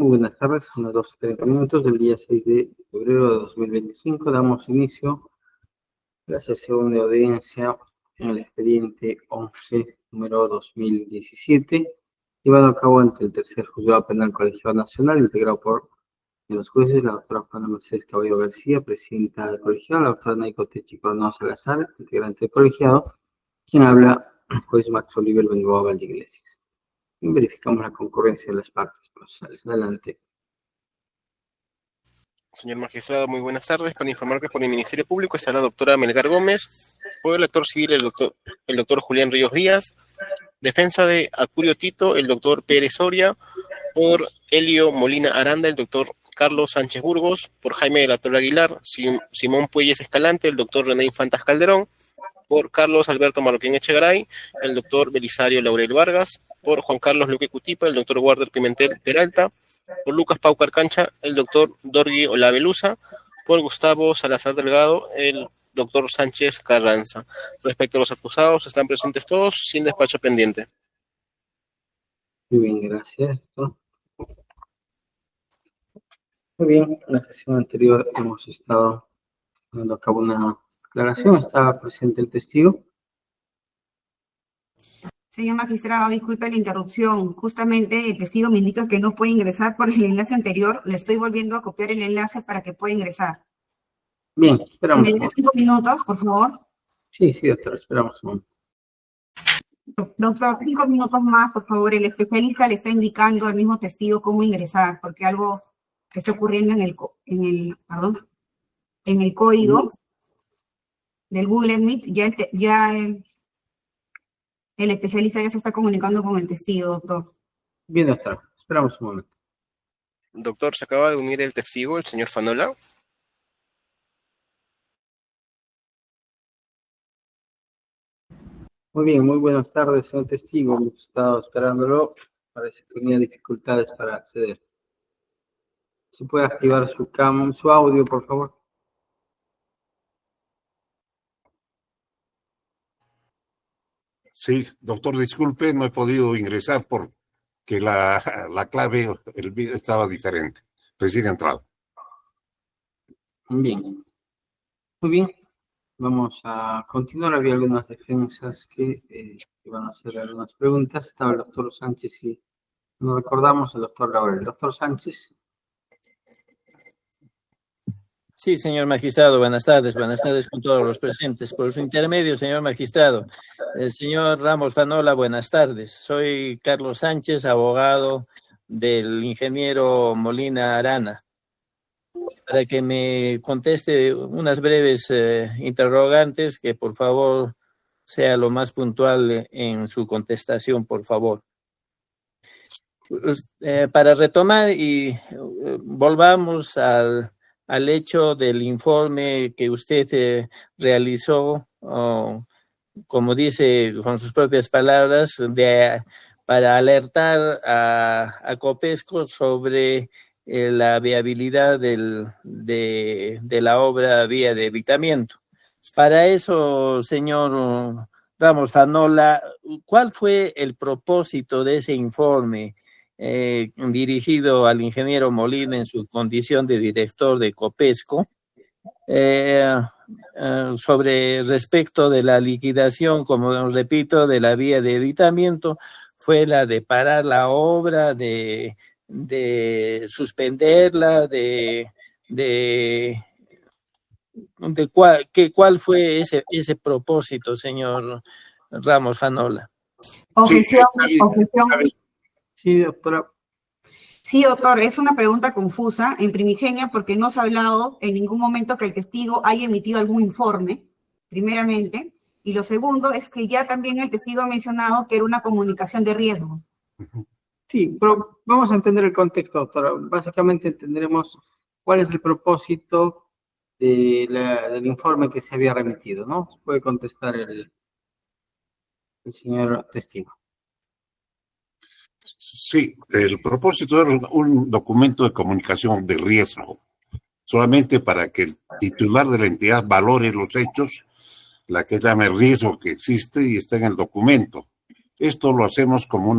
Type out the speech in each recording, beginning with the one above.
Muy buenas tardes, son las 12:30 minutos del día 6 de febrero de 2025. Damos inicio a la sesión de audiencia en el expediente 11, número 2017, llevado a cabo ante el tercer juzgado penal colegiado nacional, integrado por los jueces, la doctora Juana Mercedes Caballero García, presidenta del colegiado, la doctora Naiko Techi Coronado Salazar, integrante del colegiado, quien habla, el juez Max Oliver Bengoa Valdeiglesias. Y verificamos la concurrencia de las partes procesales. Adelante. Señor magistrado, muy buenas tardes. Para informar que por el Ministerio Público está la doctora Melgar Gómez, por el actor civil el doctor Julián Ríos Díaz, defensa de Acurio Tito, el doctor Pérez Soria, por Elio Molina Aranda, el doctor Carlos Sánchez Burgos, por Jaime de la Torre Aguilar, Simón Puelles Escalante, el doctor René Infantas Calderón, por Carlos Alberto Marroquín Echegaray, el doctor Belisario Laurel Vargas, por Juan Carlos Luque Cutipa, el doctor Warder Pimentel Peralta, por Lucas Paucar Cancha, el doctor Dorgui Olaveluza, por Gustavo Salazar Delgado, el doctor Sánchez Carranza. Respecto a los acusados, están presentes todos, sin despacho pendiente. Muy bien, gracias. Muy bien, en la sesión anterior hemos estado llevando a cabo una aclaración. Estaba presente el testigo. Señor magistrado, disculpe la interrupción. Justamente el testigo me indica que no puede ingresar por el enlace anterior. Le estoy volviendo a copiar el enlace para que pueda ingresar. Bien, esperamos. ¿Me da 5 minutos, por favor? Sí, doctor, esperamos un momento. Doctor, 5 minutos más, por favor. El especialista le está indicando al mismo testigo cómo ingresar, porque algo que está ocurriendo en el código del Google Meet, el especialista ya se está comunicando con el testigo, doctor. Bien, doctor, esperamos un momento. Doctor, se acaba de unir el testigo, el señor Fanola. Muy bien, muy buenas tardes, señor testigo. Hemos estado esperándolo. Parece que tenía dificultades para acceder. ¿Se puede activar su audio, por favor? Sí, doctor, disculpe, no he podido ingresar porque la clave, el video estaba diferente. Recién entrado. Bien. Muy bien. Vamos a continuar. Había algunas defensas que iban a hacer algunas preguntas. Estaba el doctor Sánchez y no recordamos el doctor Laurel. El doctor Sánchez. Sí, señor magistrado, buenas tardes con todos los presentes. Por su intermedio, señor magistrado, el señor Ramos Fanola, buenas tardes. Soy Carlos Sánchez, abogado del ingeniero Molina Arana, para que me conteste unas breves interrogantes, que por favor sea lo más puntual en su contestación, por favor. Para retomar y volvamos al hecho del informe que usted realizó, como dice con sus propias palabras, para alertar a Copesco sobre la viabilidad de la obra vía de evitamiento. Para eso, señor Ramos Fanola, ¿cuál fue el propósito de ese informe dirigido al ingeniero Molina en su condición de director de Copesco, sobre respecto de la liquidación, como repito, de la vía de evitamiento? ¿Fue la de parar la obra, de suspenderla, cuál fue ese propósito, señor Ramos Fanola? Objeción. Sí, doctora. Sí, doctor, es una pregunta confusa, en primigenia, porque no se ha hablado en ningún momento que el testigo haya emitido algún informe, primeramente, y lo segundo es que ya también el testigo ha mencionado que era una comunicación de riesgo. Sí, pero vamos a entender el contexto, doctora. Básicamente entenderemos cuál es el propósito del informe que se había remitido, ¿no? Puede contestar el señor testigo. Sí, el propósito era un documento de comunicación de riesgo, solamente para que el titular de la entidad valore los hechos, la que llama el riesgo que existe y está en el documento. Esto lo hacemos como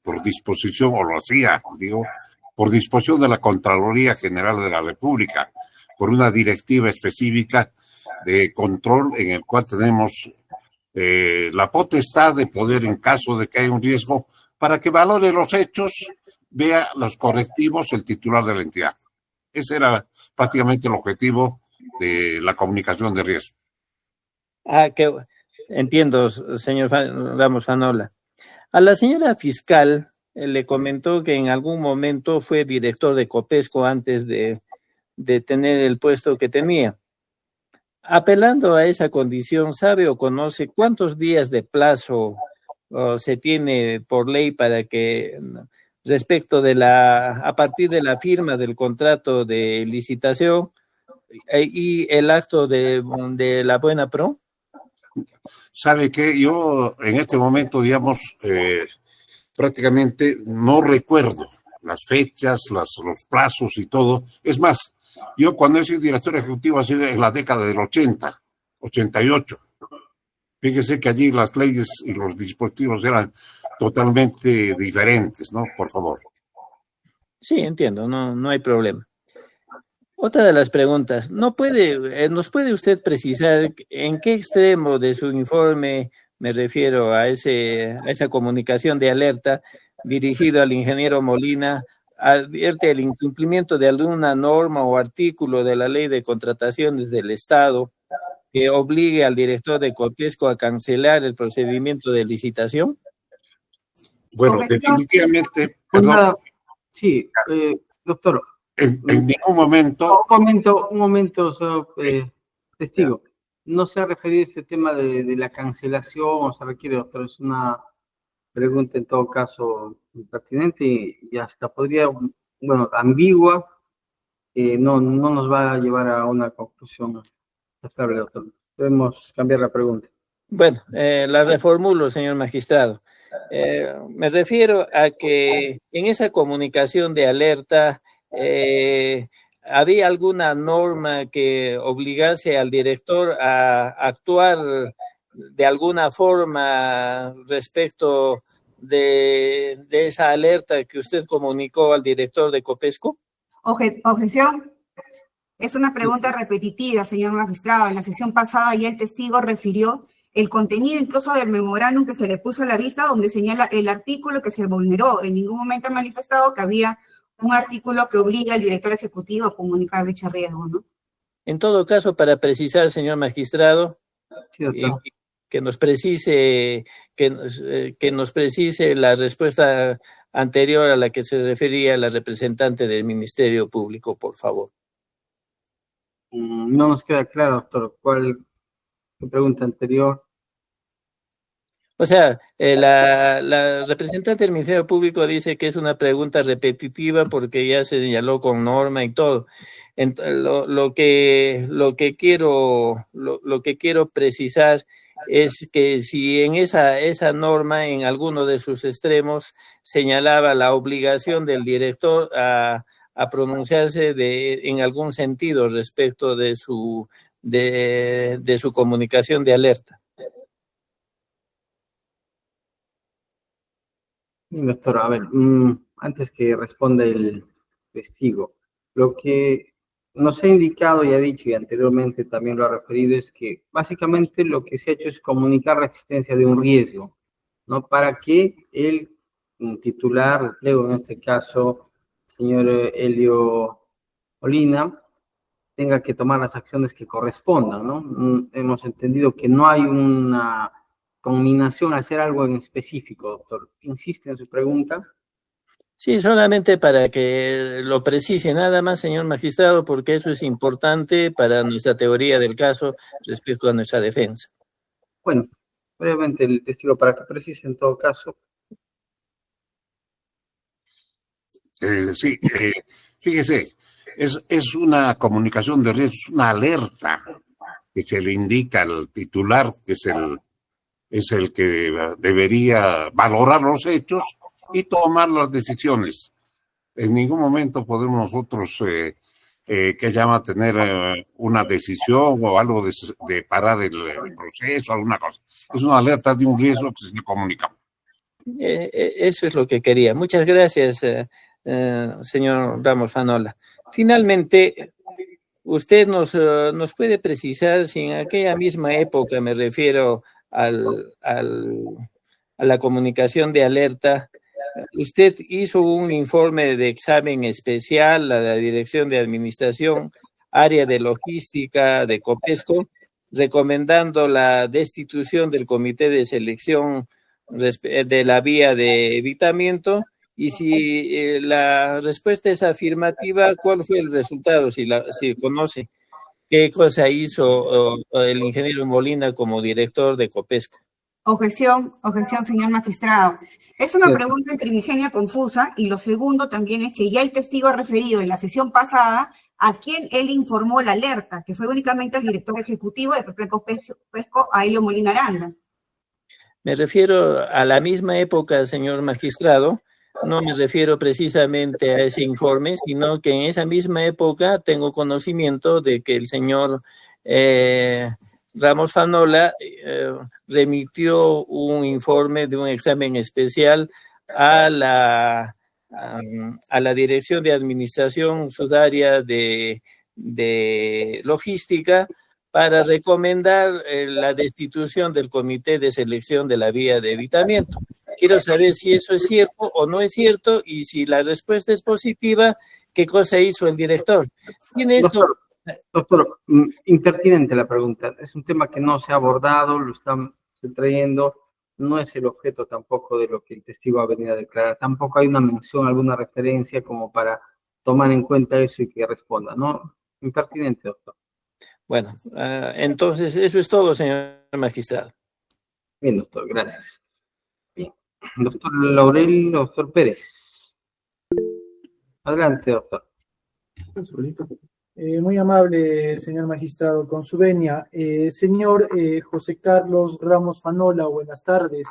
por disposición, o lo hacía, por disposición de la Contraloría General de la República, por una directiva específica de control en el cual tenemos la potestad de poder, en caso de que haya un riesgo, para que valore los hechos, vea los correctivos el titular de la entidad. Ese era prácticamente el objetivo de la comunicación de riesgo. Entiendo, señor Ramos Fanola. A la señora fiscal le comentó que en algún momento fue director de Copesco antes de tener el puesto que tenía. Apelando a esa condición, ¿sabe o conoce cuántos días de plazo se tiene por ley para que, respecto de a partir de la firma del contrato de licitación y el acto de la buena pro? Sabe que yo en este momento, digamos, prácticamente no recuerdo las fechas, los plazos y todo. Es más, yo cuando he sido director ejecutivo ha sido en la década del 80, 88. Fíjese que allí las leyes y los dispositivos eran totalmente diferentes, ¿no? Por favor. Sí, entiendo, no hay problema. Otra de las preguntas, ¿nos puede usted precisar en qué extremo de su informe, me refiero a esa comunicación de alerta dirigido al ingeniero Molina, advierte el incumplimiento de alguna norma o artículo de la Ley de Contrataciones del Estado que obligue al director de Copesco a cancelar el procedimiento de licitación? Bueno, definitivamente, perdón. Sí, doctor. En ningún momento. Un momento, testigo. No se ha referido a este tema de la cancelación, o se requiere, doctor, es una pregunta en todo caso pertinente y hasta podría, bueno, ambigua, no nos va a llevar a una conclusión estable, doctor. Debemos cambiar la pregunta. Bueno, la reformulo, señor magistrado. Me refiero a que en esa comunicación de alerta ¿había alguna norma que obligase al director a actuar de alguna forma respecto de esa alerta que usted comunicó al director de Copesco? Objeción. Es una pregunta repetitiva, señor magistrado. En la sesión pasada ya el testigo refirió el contenido incluso del memorándum que se le puso a la vista, donde señala el artículo que se vulneró. En ningún momento ha manifestado que había un artículo que obliga al director ejecutivo a comunicar dicho riesgo, ¿no? En todo caso, para precisar, señor magistrado, Sí, que nos precise la respuesta anterior a la que se refería la representante del Ministerio Público, por favor. No nos queda claro, doctor, qué pregunta anterior. O sea, la representante del Ministerio Público dice que es una pregunta repetitiva porque ya se señaló con norma y todo. Lo que quiero precisar es que si en esa norma, en alguno de sus extremos, señalaba la obligación del director a pronunciarse en algún sentido respecto de su comunicación de alerta. Doctor, a ver, antes que responda el testigo, lo que nos ha indicado y ha dicho, y anteriormente también lo ha referido, es que básicamente lo que se ha hecho es comunicar la existencia de un riesgo, ¿no? Para que el titular, luego en este caso, señor Helio Molina, tenga que tomar las acciones que correspondan, ¿no? Hemos entendido que no hay una combinación a hacer algo en específico, doctor. ¿Insiste en su pregunta? Sí, solamente para que lo precise nada más, señor magistrado, porque eso es importante para nuestra teoría del caso respecto a nuestra defensa. Bueno, brevemente el testigo para que precise en todo caso. Sí, fíjese, es una comunicación de riesgo, es una alerta que se le indica al titular, que es el que debería valorar los hechos y tomar las decisiones. En ningún momento podemos nosotros, que llama tener una decisión o algo de parar el proceso, alguna cosa. Es una alerta de un riesgo que se le comunica. Eso es lo que quería. Muchas gracias, señor Ramos Fanola. Finalmente, usted nos puede precisar si en aquella misma época, me refiero a la comunicación de alerta, usted hizo un informe de examen especial a la Dirección de Administración, área de logística de Copesco, recomendando la destitución del comité de selección de la vía de evitamiento, y si la respuesta es afirmativa, ¿cuál fue el resultado? Si conoce qué cosa hizo el ingeniero Molina como director de Copesco. Objeción, señor magistrado. Es una pregunta primigenia confusa, y lo segundo también es que ya el testigo ha referido en la sesión pasada a quien él informó la alerta, que fue únicamente el director ejecutivo de Copesco, Aelio Molina Aranda. Me refiero a la misma época, señor magistrado. No me refiero precisamente a ese informe, sino que en esa misma época tengo conocimiento de que el señor Ramos Fanola remitió un informe de un examen especial a la Dirección de Administración Sudaria de Logística para recomendar la destitución del comité de selección de la vía de evitamiento. Quiero saber si eso es cierto o no es cierto, y si la respuesta es positiva, ¿qué cosa hizo el director? ¿Tiene esto? Doctor, impertinente la pregunta. Es un tema que no se ha abordado, lo están trayendo, no es el objeto tampoco de lo que el testigo ha venido a declarar. Tampoco hay una mención, alguna referencia como para tomar en cuenta eso y que responda, ¿no? Impertinente, doctor. Bueno, entonces eso es todo, señor magistrado. Bien, doctor, gracias. Bien. Doctor Laurel, doctor Pérez. Adelante, doctor. Muy amable, señor magistrado, con su venia. Señor José Carlos Ramos Fanola, buenas tardes.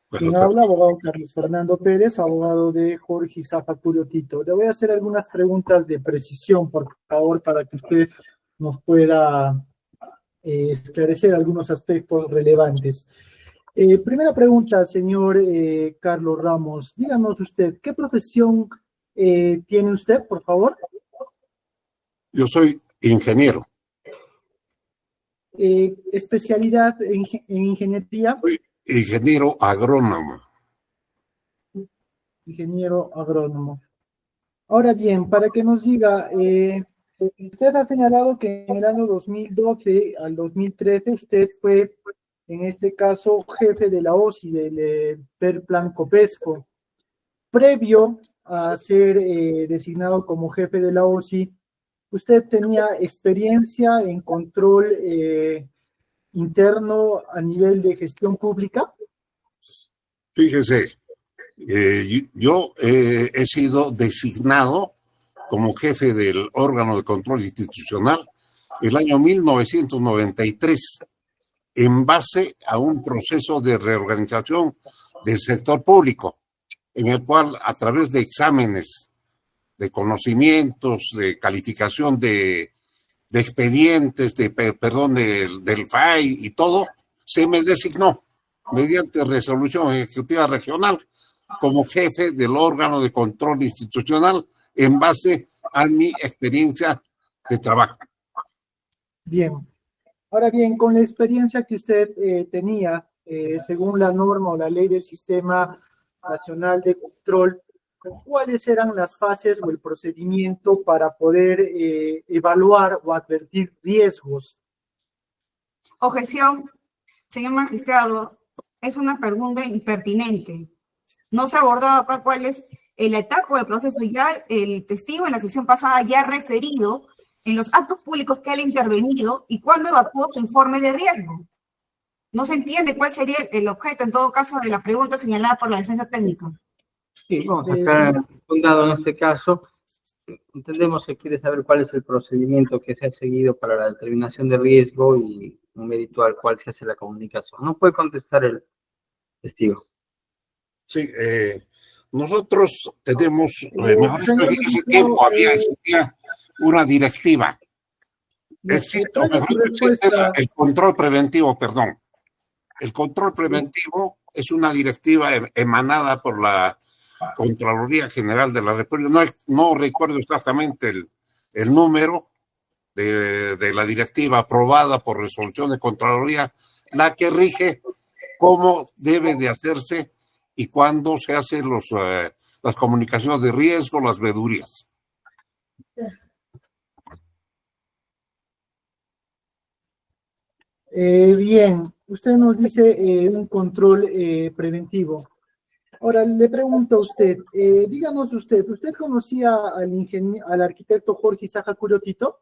Quien habla, abogado Carlos Fernando Pérez, abogado de Jorge Isafa Curio Tito. Le voy a hacer algunas preguntas de precisión, por favor, para que usted nos pueda esclarecer algunos aspectos relevantes. Primera pregunta, señor Carlos Ramos. Díganos usted, ¿qué profesión tiene usted, por favor? Yo soy ingeniero. ¿Especialidad en ingeniería? Soy ingeniero agrónomo. Ingeniero agrónomo. Ahora bien, para que nos diga, usted ha señalado que en el año 2012 al 2013 usted fue, en este caso, jefe de la OSI del Perplan Copesco. Previo a ser designado como jefe de la OSI, ¿usted tenía experiencia en control interno a nivel de gestión pública? Fíjese, yo he sido designado como jefe del órgano de control institucional el año 1993, en base a un proceso de reorganización del sector público, en el cual, a través de exámenes de conocimientos, de calificación de expedientes, del FAI y todo, se me designó mediante resolución ejecutiva regional como jefe del órgano de control institucional en base a mi experiencia de trabajo. Bien. Ahora bien, con la experiencia que usted tenía, según la norma o la ley del Sistema Nacional de Control, ¿cuáles eran las fases o el procedimiento para poder evaluar o advertir riesgos? Objeción, señor magistrado, es una pregunta impertinente. No se ha abordado acá cuál es la etapa del proceso. Ya el testigo en la sesión pasada ya ha referido en los actos públicos que él ha intervenido y cuándo evacuó su informe de riesgo. No se entiende cuál sería el objeto, en todo caso, de la pregunta señalada por la defensa técnica. Sí, vamos a aclarar un dado en este caso. Entendemos que quiere saber cuál es el procedimiento que se ha seguido para la determinación de riesgo y un mérito al cual se hace la comunicación. No puede contestar el testigo. Sí, nosotros tenemos, mejor dicho, en ese tiempo existía una directiva. El control preventivo, perdón. El control preventivo es una directiva emanada por la Contraloría General de la República. No recuerdo exactamente el número de la directiva aprobada por resolución de Contraloría, la que rige cómo debe de hacerse y cuándo se hacen las comunicaciones de riesgo, las vedurías. Bien, usted nos dice un control preventivo. Ahora, le pregunto a usted, díganos ¿usted conocía al arquitecto Jorge Isaja Curiotito?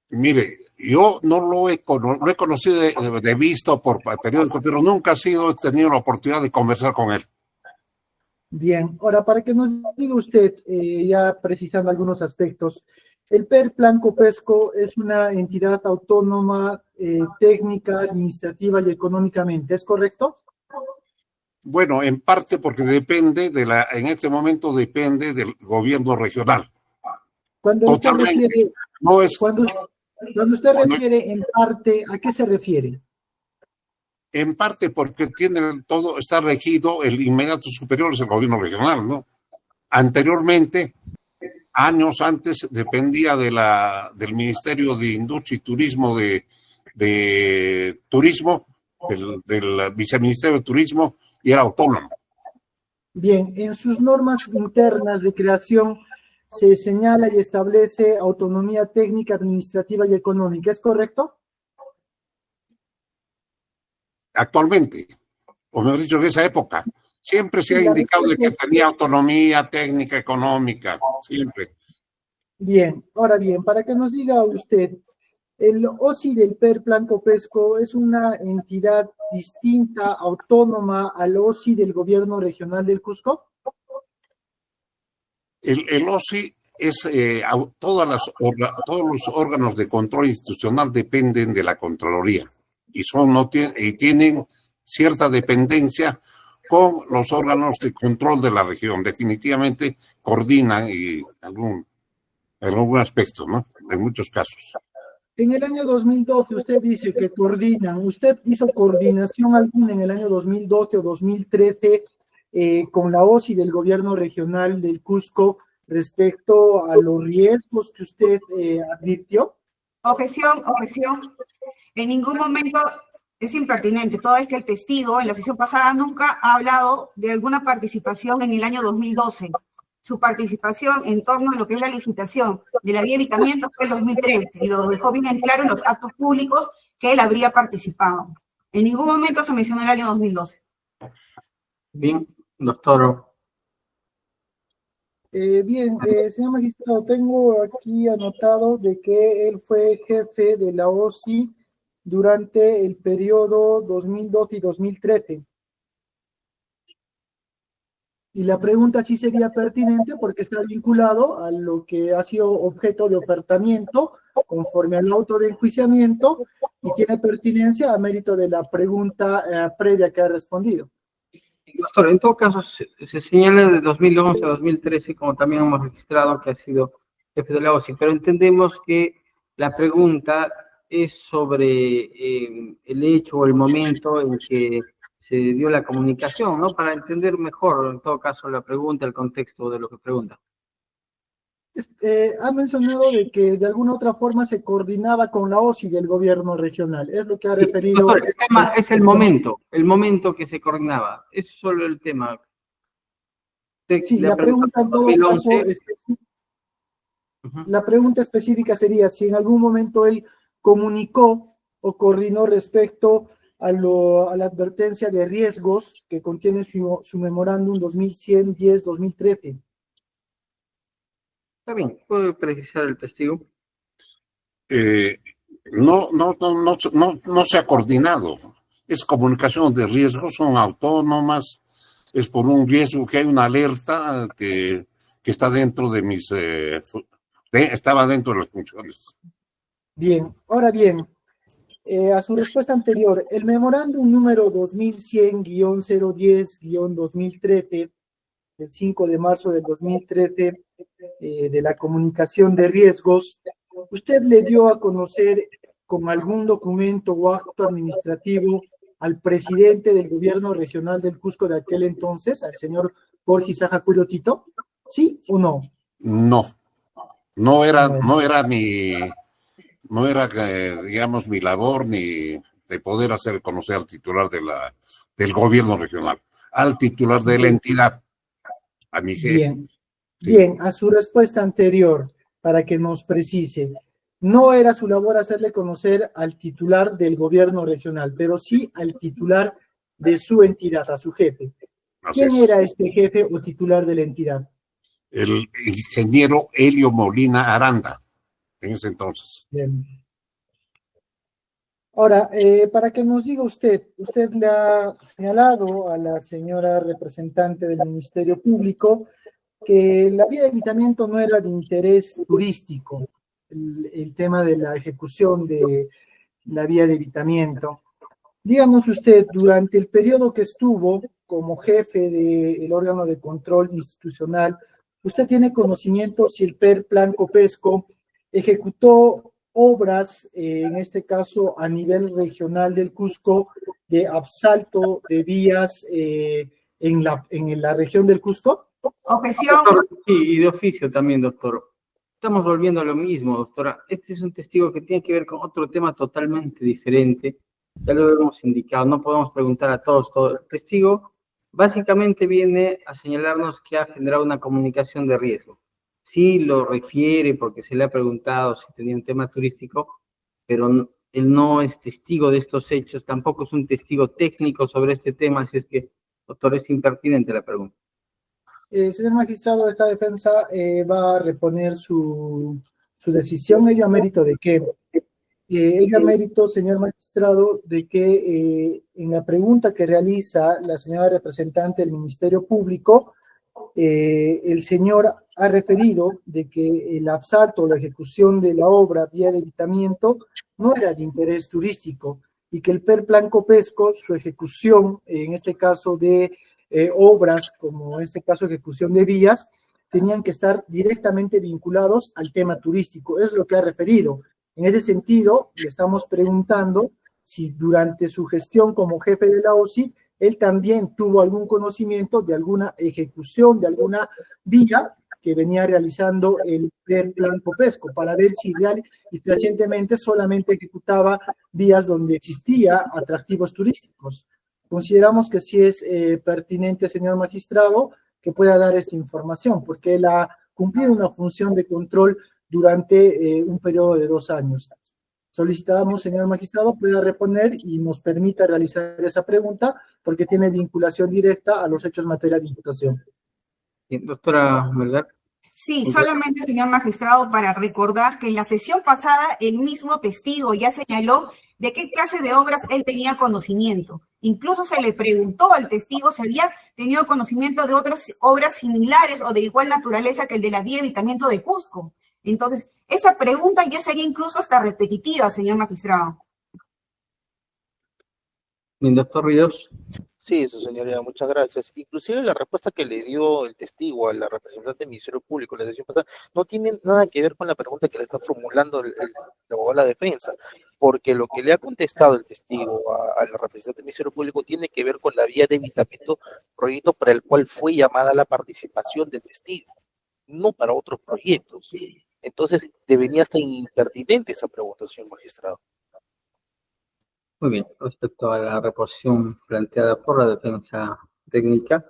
Mire, yo no lo he conocido de vista por periódico, pero nunca he tenido la oportunidad de conversar con él. Bien, ahora para que nos diga usted, ya precisando algunos aspectos, el PER Plan Copesco es una entidad autónoma, técnica, administrativa y económicamente, ¿es correcto? Bueno, en parte porque en este momento depende del gobierno regional. Cuando usted refiere, no es, cuando usted refiere en parte, ¿a qué se refiere? En parte porque todo está regido, el inmediato superior es el gobierno regional, ¿no? Anteriormente, años antes, dependía del Ministerio de Industria y Turismo de Turismo, del Viceministerio de Turismo, y era autónomo. Bien, en sus normas internas de creación se señala y establece autonomía técnica, administrativa y económica, ¿es correcto? Actualmente, o mejor dicho, en esa época, siempre se ha indicado de que tenía autonomía técnica, económica, siempre. Bien, ahora bien, para que nos diga usted, el OSI del PER Plan Copesco es una entidad distinta, autónoma al OSI del gobierno regional del Cusco. El OSI es, todos los órganos de control institucional dependen de la Contraloría y tienen cierta dependencia con los órganos de control de la región. Definitivamente coordinan en algún aspecto, ¿no? En muchos casos. En el año 2012 usted dice que coordinan. ¿Usted hizo coordinación alguna en el año 2012 o 2013 con la OSI del gobierno regional del Cusco respecto a los riesgos que usted advirtió? Objeción. En ningún momento es impertinente. Todo es que el testigo en la sesión pasada nunca ha hablado de alguna participación en el año 2012. Su participación en torno a lo que es la licitación de la vía de evitamiento fue el 2013 y lo dejó bien en claro en los actos públicos que él habría participado. En ningún momento se mencionó el año 2012. Bien, doctor. Bien, señor magistrado, tengo aquí anotado de que él fue jefe de la OSI durante el periodo 2012 y 2013. Y la pregunta sí sería pertinente porque está vinculado a lo que ha sido objeto de ofertamiento conforme al auto de enjuiciamiento y tiene pertinencia a mérito de la pregunta previa que ha respondido. Doctor, en todo caso se señala de 2011 a 2013, como también hemos registrado que ha sido jefe de la OSI, pero entendemos que la pregunta es sobre el hecho o el momento en que se dio la comunicación, ¿no? Para entender mejor, en todo caso, la pregunta, el contexto de lo que pregunta. Ha mencionado de que de alguna otra forma se coordinaba con la OSI del gobierno regional, es lo que ha referido. Doctor, el tema es el momento que se coordinaba, es solo el tema. Sí, la pregunta en todo caso la pregunta específica sería si en algún momento él comunicó o coordinó respecto a la advertencia de riesgos que contiene su memorándum 2110-2013. Está bien, ¿puede precisar el testigo? No se ha coordinado. Es comunicación de riesgos, son autónomas, es por un riesgo que hay una alerta que está dentro de estaba dentro de las funciones. Bien, ahora bien, a su respuesta anterior, el memorándum número 2100-010-2013, del 5 de marzo del 2013, de la comunicación de riesgos, ¿usted le dio a conocer con algún documento o acto administrativo al presidente del gobierno regional del Cusco de aquel entonces, al señor Jorge Isaja Curiotito? ¿Sí o no? No, no era digamos, mi labor ni de poder hacer conocer al titular del gobierno regional, al titular de la entidad, a mi jefe. Bien, Sí. bien, a su respuesta anterior, para que nos precise, no era su labor hacerle conocer al titular del gobierno regional, pero sí al titular de su entidad, a su jefe. Así ¿Quién es. era este jefe o titular de la entidad? El ingeniero Helio Molina Aranda, en ese entonces. Bien. Ahora, para que nos diga usted le ha señalado a la señora representante del Ministerio Público que la vía de evitamiento no era de interés turístico, el tema de la ejecución de la vía de evitamiento. Díganos usted, durante el periodo que estuvo como jefe del órgano de control institucional, ¿usted tiene conocimiento si el Plan Copesco ejecutó obras, en este caso a nivel regional del Cusco, de asfalto de vías en la región del Cusco? Objeción. Doctor, sí, y de oficio también, doctor. Estamos volviendo a lo mismo, doctora. Este es un testigo que tiene que ver con otro tema totalmente diferente. Ya lo hemos indicado, no podemos preguntar a todos todo. El testigo básicamente viene a señalarnos que ha generado una comunicación de riesgo. Sí lo refiere porque se le ha preguntado si tenía un tema turístico, pero él no es testigo de estos hechos, tampoco es un testigo técnico sobre este tema, así es que, doctor, es impertinente la pregunta. Señor magistrado, esta defensa va a reponer su decisión, ello a mérito de que, ello a mérito, señor magistrado, de que en la pregunta que realiza la señora representante del Ministerio Público, el señor ha referido de que el asfalto o la ejecución de la obra vía de evitamiento no era de interés turístico y que el Plan Copesco, su ejecución, en este caso de obras, como en este caso ejecución de vías, tenían que estar directamente vinculados al tema turístico. Es lo que ha referido. En ese sentido, le estamos preguntando si durante su gestión como jefe de la OSI, él también tuvo algún conocimiento de alguna ejecución, de alguna vía que venía realizando el Plan Copesco, para ver si real y recientemente solamente ejecutaba vías donde existía atractivos turísticos. Consideramos que sí es pertinente, señor magistrado, que pueda dar esta información, porque él ha cumplido una función de control durante un periodo de 2 años. Solicitamos, señor magistrado, pueda reponer y nos permita realizar esa pregunta, porque tiene vinculación directa a los hechos materia de imputación. Bien, doctora Melgar. Sí, solamente, señor magistrado, para recordar que en la sesión pasada el mismo testigo ya señaló de qué clase de obras él tenía conocimiento. Incluso se le preguntó al testigo si había tenido conocimiento de otras obras similares o de igual naturaleza que el de la vía de evitamiento de Cusco. Entonces, esa pregunta ya sería incluso hasta repetitiva, señor magistrado. Bien, doctor Ríos. Sí, su señoría, muchas gracias. Inclusive la respuesta que le dio el testigo a la representante del Ministerio Público en la sesión pasada no tiene nada que ver con la pregunta que le está formulando el abogado de la defensa, porque lo que le ha contestado el testigo a la representante del Ministerio Público tiene que ver con la vía de evitamiento, proyecto para el cual fue llamada la participación del testigo, no para otros proyectos. Entonces, debería estar impertinente esa pregunta, señor magistrado. Muy bien, respecto a la reposición planteada por la defensa técnica,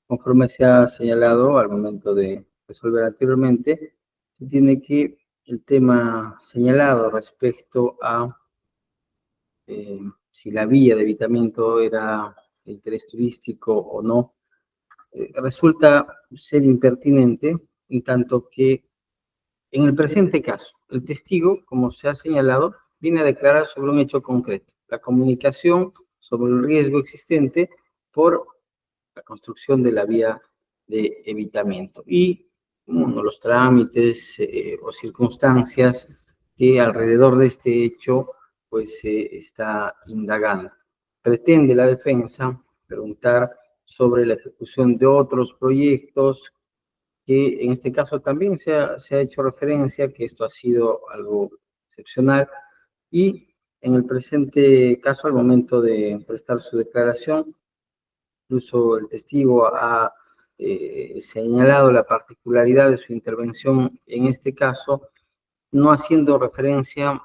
conforme se ha señalado al momento de resolver anteriormente, se tiene que el tema señalado respecto a si la vía de evitamiento era de interés turístico o no, resulta ser impertinente, en tanto que en el presente caso, el testigo, como se ha señalado, viene a declarar sobre un hecho concreto, la comunicación sobre el riesgo existente por la construcción de la vía de evitamiento y los trámites o circunstancias que alrededor de este hecho pues se está indagando. Pretende la defensa preguntar sobre la ejecución de otros proyectos que en este caso también se ha hecho referencia que esto ha sido algo excepcional y en el presente caso, al momento de prestar su declaración, incluso el testigo ha señalado la particularidad de su intervención en este caso, no haciendo referencia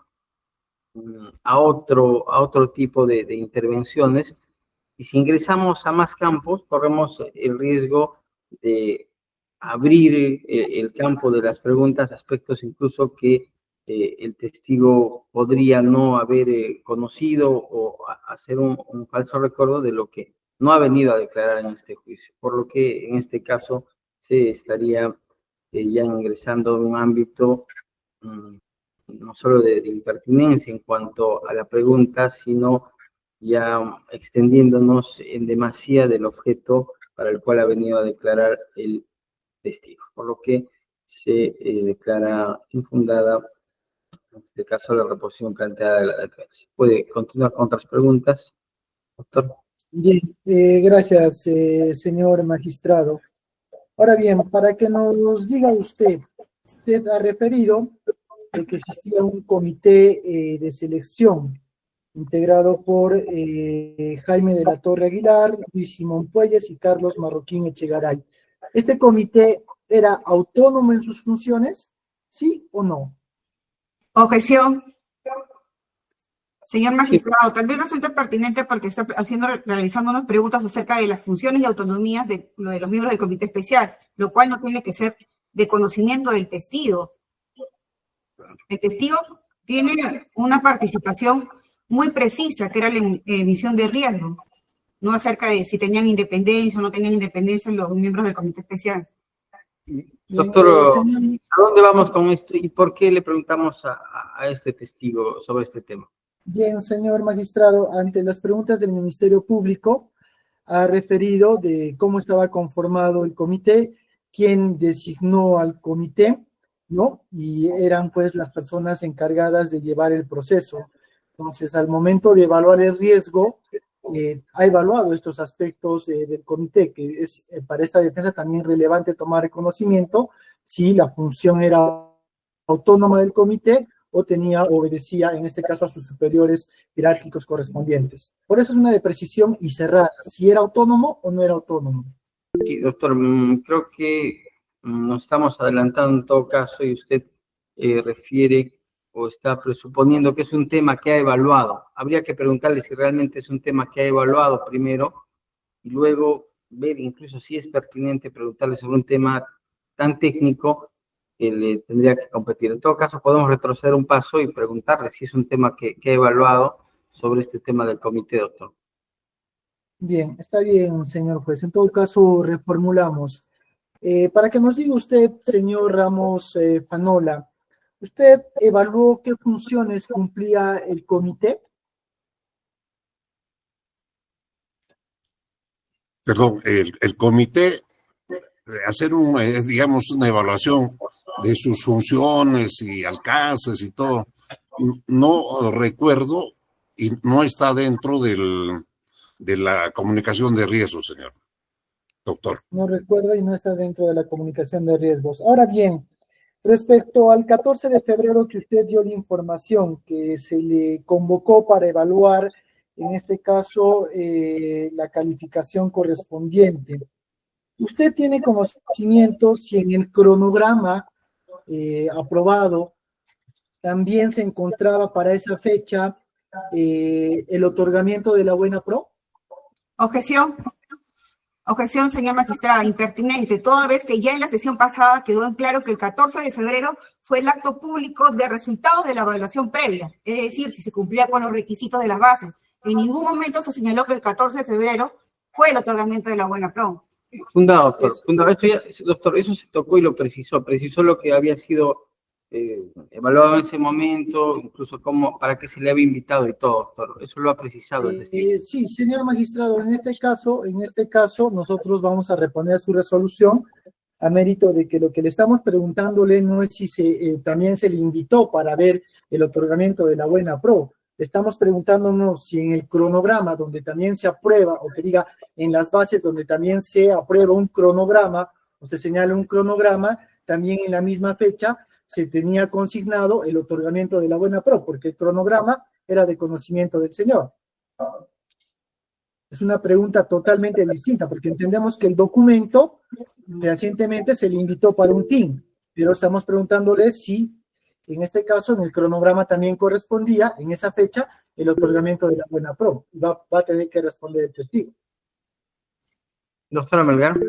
a otro tipo de intervenciones. Y si ingresamos a más campos, corremos el riesgo de abrir el campo de las preguntas, aspectos incluso que el testigo podría no haber conocido o hacer un falso recuerdo de lo que no ha venido a declarar en este juicio. Por lo que en este caso se estaría ya ingresando en un ámbito no solo de impertinencia en cuanto a la pregunta, sino ya extendiéndonos en demasía del objeto para el cual ha venido a declarar el testigo, por lo que se declara infundada, en este caso, la reposición planteada de la defensa. ¿Puede continuar con otras preguntas, doctor? Bien, gracias, señor magistrado. Ahora bien, para que nos diga usted ha referido de que existía un comité de selección integrado por Jaime de la Torre Aguilar, Luis Simón Puelles y Carlos Marroquín Echegaray. ¿Este comité era autónomo en sus funciones? ¿Sí o no? Objeción. Señor magistrado, también resulta pertinente porque está realizando unas preguntas acerca de las funciones y autonomías de los miembros del comité especial, lo cual no tiene que ser de conocimiento del testigo. El testigo tiene una participación muy precisa, que era la emisión de riesgo, no acerca de si tenían independencia o no tenían independencia los miembros del comité especial. Doctor, ¿a dónde vamos con esto y por qué le preguntamos a este testigo sobre este tema? Bien, señor magistrado, ante las preguntas del Ministerio Público, ha referido de cómo estaba conformado el comité, quién designó al comité, ¿no? Y eran pues las personas encargadas de llevar el proceso. Entonces, al momento de evaluar el riesgo, ha evaluado estos aspectos del comité, que es para esta defensa también relevante tomar conocimiento si la función era autónoma del comité o obedecía, en este caso, a sus superiores jerárquicos correspondientes. Por eso es una de precisión y cerrada, si era autónomo o no era autónomo. Sí, doctor, creo que nos estamos adelantando en todo caso y usted refiere o está presuponiendo que es un tema que ha evaluado. Habría que preguntarle si realmente es un tema que ha evaluado primero y luego ver incluso si es pertinente preguntarle sobre un tema tan técnico que le tendría que competir. En todo caso, podemos retroceder un paso y preguntarle si es un tema que ha evaluado sobre este tema del comité, doctor. Bien, está bien, señor juez. En todo caso, reformulamos. Para que nos diga usted, señor Ramos Fanola, ¿usted evaluó qué funciones cumplía el comité? Perdón, el comité, hacer digamos, una evaluación de sus funciones y alcances y todo, no recuerdo y no está dentro de la comunicación de riesgos, señor doctor. No recuerdo y no está dentro de la comunicación de riesgos. Ahora bien, respecto al 14 de febrero que usted dio la información que se le convocó para evaluar, en este caso, la calificación correspondiente, ¿usted tiene conocimiento si en el cronograma aprobado también se encontraba para esa fecha el otorgamiento de la buena pro? Objeción. Objeción, señor magistrado, impertinente, toda vez que ya en la sesión pasada quedó en claro que el 14 de febrero fue el acto público de resultados de la evaluación previa, es decir, si se cumplía con los requisitos de las bases. En ningún momento se señaló que el 14 de febrero fue el otorgamiento de la buena pro. Fundado, doctor. Fundado. Doctor, eso se tocó y lo precisó lo que había sido evaluado en ese momento, incluso para qué se le había invitado y todo, doctor. Eso lo ha precisado el testigo. Sí, señor magistrado, en este caso, nosotros vamos a reponer su resolución a mérito de que lo que le estamos preguntándole no es si también se le invitó para ver el otorgamiento de la buena pro. Estamos preguntándonos si en el cronograma donde también se aprueba, o que diga en las bases donde también se aprueba un cronograma, o se señala un cronograma, también en la misma fecha se tenía consignado el otorgamiento de la buena pro, porque el cronograma era de conocimiento del señor. Es una pregunta totalmente distinta, porque entendemos que el documento recientemente se le invitó para un fin, pero estamos preguntándole si, en este caso, en el cronograma también correspondía, en esa fecha, el otorgamiento de la buena pro. Va a tener que responder el testigo. Doctora Melgar.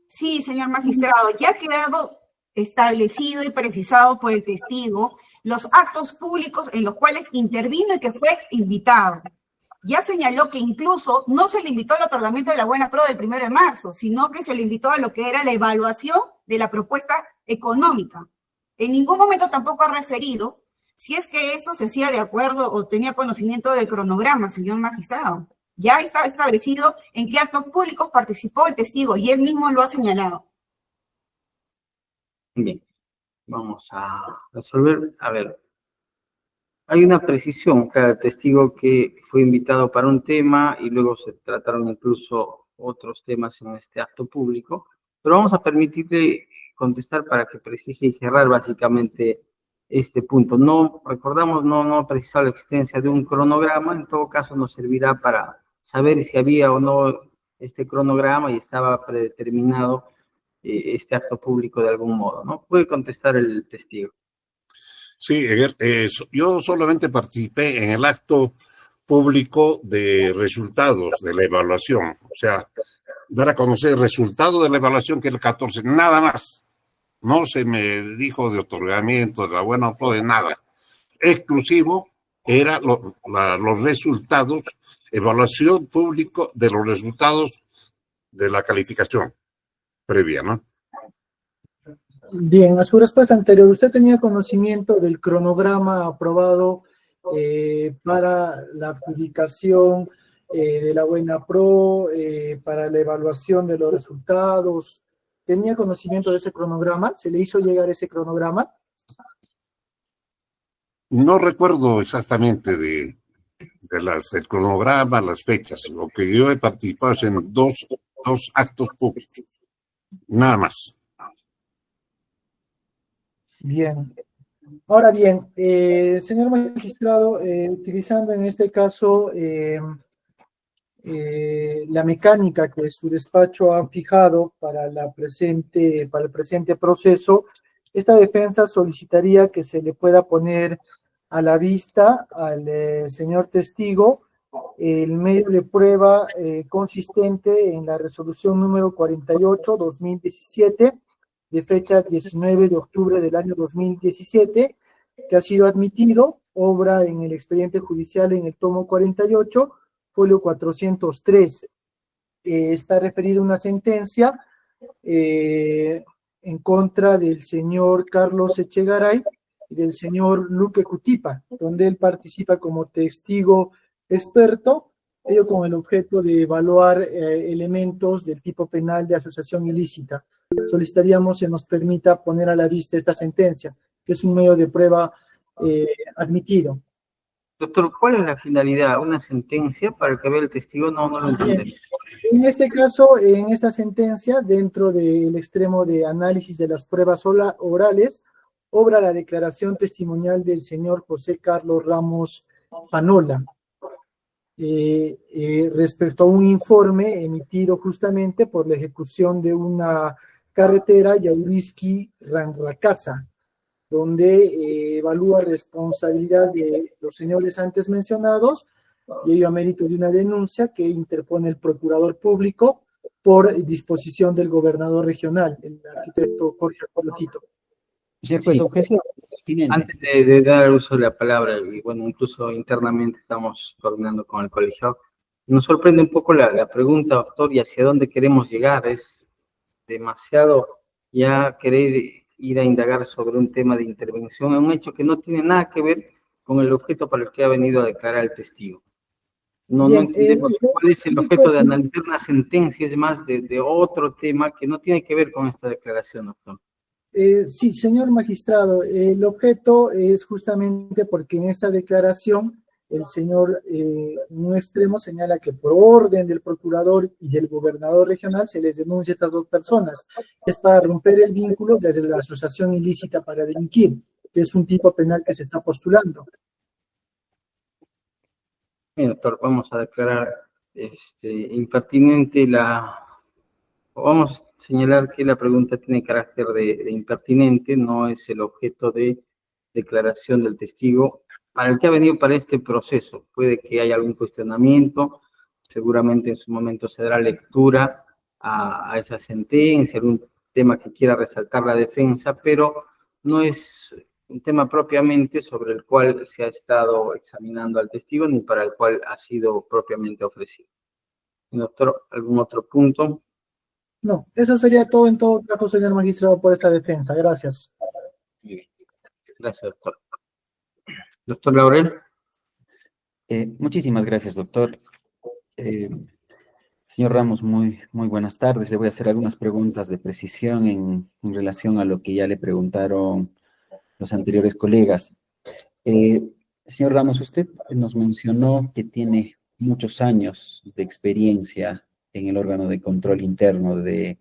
Sí, señor magistrado, ya ha quedado establecido y precisado por el testigo los actos públicos en los cuales intervino y que fue invitado. Ya señaló que incluso no se le invitó al otorgamiento de la buena pro del 1 de marzo, sino que se le invitó a lo que era la evaluación de la propuesta económica. En ningún momento tampoco ha referido si es que eso se hacía de acuerdo o tenía conocimiento del cronograma, señor magistrado. Ya está establecido en qué actos públicos participó el testigo y él mismo lo ha señalado. Bien, vamos a resolver. A ver, hay una precisión, cada testigo que fue invitado para un tema y luego se trataron incluso otros temas en este acto público, pero vamos a permitirle contestar para que precise y cerrar básicamente este punto. No recordamos, no ha precisado la existencia de un cronograma, en todo caso nos servirá para saber si había o no este cronograma y estaba predeterminado este acto público de algún modo, ¿no? Puede contestar el testigo. Sí, yo solamente participé en el acto público de resultados de la evaluación, o sea, dar a conocer el resultado de la evaluación, que es el 14, nada más. No se me dijo de otorgamiento, de la buena pro, de nada. Exclusivo era los resultados, evaluación público de los resultados de la calificación previa, ¿no? Bien, a su respuesta anterior, ¿usted tenía conocimiento del cronograma aprobado para la adjudicación de la buena pro, para la evaluación de los resultados? ¿Tenía conocimiento de ese cronograma? ¿Se le hizo llegar ese cronograma? No recuerdo exactamente del cronograma, las fechas. Lo que yo he participado es en dos actos públicos, nada más. Bien. Ahora bien, señor magistrado, utilizando en este caso la mecánica que su despacho ha fijado para el presente proceso, esta defensa solicitaría que se le pueda poner a la vista al señor testigo el medio de prueba consistente en la resolución número 48/2017, de fecha 19 de octubre del año 2017, que ha sido admitido, obra en el expediente judicial en el tomo 48, folio 403. Está referida una sentencia en contra del señor Carlos Echegaray y del señor Luque Cutipa, donde él participa como testigo experto, ello con el objeto de evaluar elementos del tipo penal de asociación ilícita. Solicitaríamos se nos permita poner a la vista esta sentencia, que es un medio de prueba admitido. Doctor, ¿cuál es la finalidad? ¿Una sentencia para el que vea el testigo? No lo entendemos. En este caso, en esta sentencia, dentro del extremo de análisis de las pruebas orales, obra la declaración testimonial del señor José Carlos Ramos Fanola, respecto a un informe emitido justamente por la ejecución de una carretera Yauriski-Ranracasa, donde evalúa responsabilidad de los señores antes mencionados, y ello a mérito de una denuncia que interpone el procurador público por disposición del gobernador regional, el arquitecto Jorge Colotito. Sí. Antes de dar uso de la palabra, y bueno, incluso internamente estamos coordinando con el colegiado, nos sorprende un poco la pregunta, doctor, y hacia dónde queremos llegar. Es demasiado ya querer ir a indagar sobre un tema de intervención, un hecho que no tiene nada que ver con el objeto para el que ha venido a declarar el testigo. No entendemos cuál es el objeto de analizar una sentencia, es más de otro tema que no tiene que ver con esta declaración, doctor. Sí, señor magistrado, el objeto es justamente porque en esta declaración el señor en un extremo señala que por orden del procurador y del gobernador regional se les denuncia a estas dos personas. Es para romper el vínculo desde la asociación ilícita para delinquir, que es un tipo penal que se está postulando. Bien, doctor, vamos a declarar impertinente vamos a señalar que la pregunta tiene carácter de impertinente, no es el objeto de declaración del testigo para el que ha venido para este proceso. Puede que haya algún cuestionamiento, seguramente en su momento se dará lectura a esa sentencia, algún tema que quiera resaltar la defensa, pero no es un tema propiamente sobre el cual se ha estado examinando al testigo ni para el cual ha sido propiamente ofrecido. Doctor, ¿algún otro punto? No, eso sería todo en todo caso, señor magistrado, por esta defensa. Gracias. Muy bien. Gracias, doctor. Doctor Laurel. Muchísimas gracias, doctor. Señor Ramos, muy buenas tardes. Le voy a hacer algunas preguntas de precisión en relación a lo que ya le preguntaron los anteriores colegas. Señor Ramos, usted nos mencionó que tiene muchos años de experiencia en el órgano de control interno de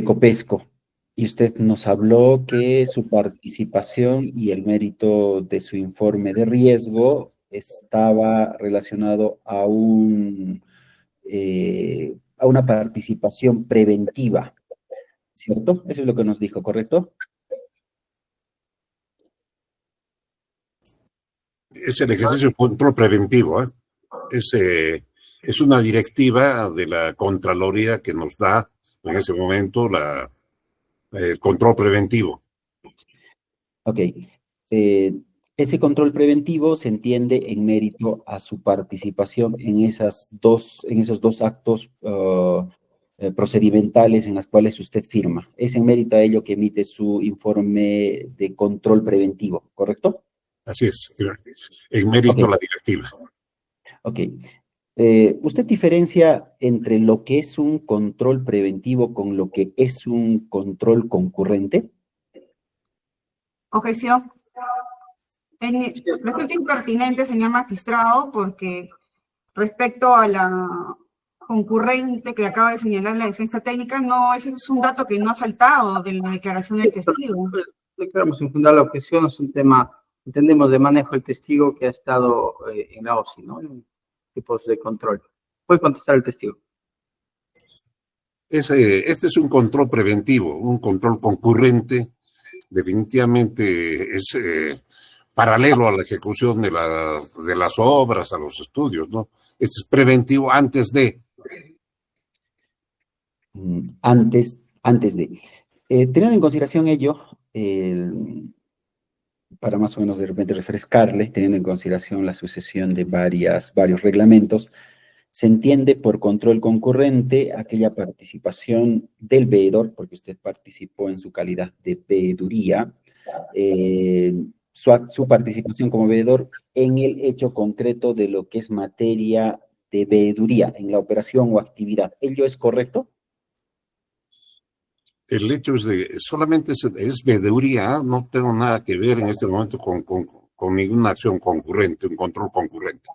Copesco, y usted nos habló que su participación y el mérito de su informe de riesgo estaba relacionado a una participación preventiva, ¿cierto? Eso es lo que nos dijo, ¿correcto? Es el ejercicio de control preventivo, ¿eh? Es una directiva de la Contraloría que nos da en ese momento el control preventivo. Ok. Ese control preventivo se entiende en mérito a su participación en esos dos actos procedimentales en los cuales usted firma. Es en mérito a ello que emite su informe de control preventivo, ¿correcto? Así es, en mérito a la directiva. Ok. ¿Usted diferencia entre lo que es un control preventivo con lo que es un control concurrente? Objeción. Resulta impertinente, señor magistrado, porque respecto a la concurrente que acaba de señalar la defensa técnica, no, ese es un dato que no ha saltado de la declaración del testigo. Declaramos infundar la objeción, es un tema, entendemos, de manejo del testigo que ha estado en la OSI, ¿no? En tipos de control. ¿Puede contestar el testigo? Este es un control preventivo, un control concurrente, definitivamente es paralelo a la ejecución de las obras, a los estudios, ¿no? Este es preventivo antes de. Antes de. Teniendo en consideración ello, para más o menos de repente refrescarle, teniendo en consideración la sucesión de varios reglamentos, se entiende por control concurrente aquella participación del veedor, porque usted participó en su calidad de veeduría, su participación como veedor en el hecho concreto de lo que es materia de veeduría, en la operación o actividad. ¿Ello es correcto? El hecho es solamente es veeduría, no tengo nada que ver en este momento con ninguna acción concurrente, un control concurrente.